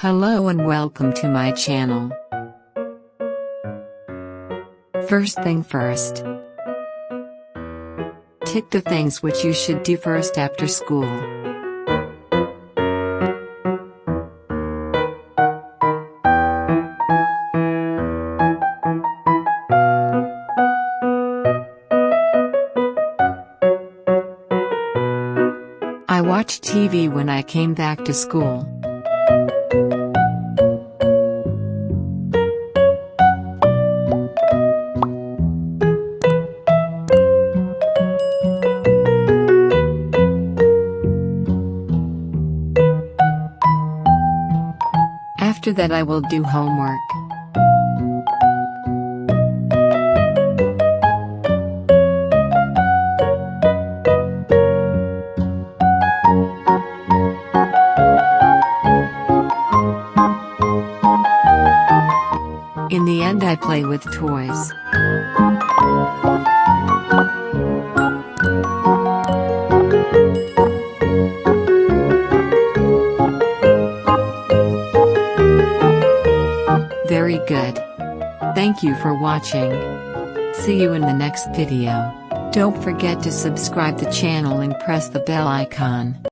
Hello and welcome to my channel. First thing first. Tick the things which you should do first after school. I watched TV when I came back to school. After that I will do homework. In the end I play with toys. Very good. Thank you for watching. See you in the next video. Don't forget to subscribe the channel and press the bell icon.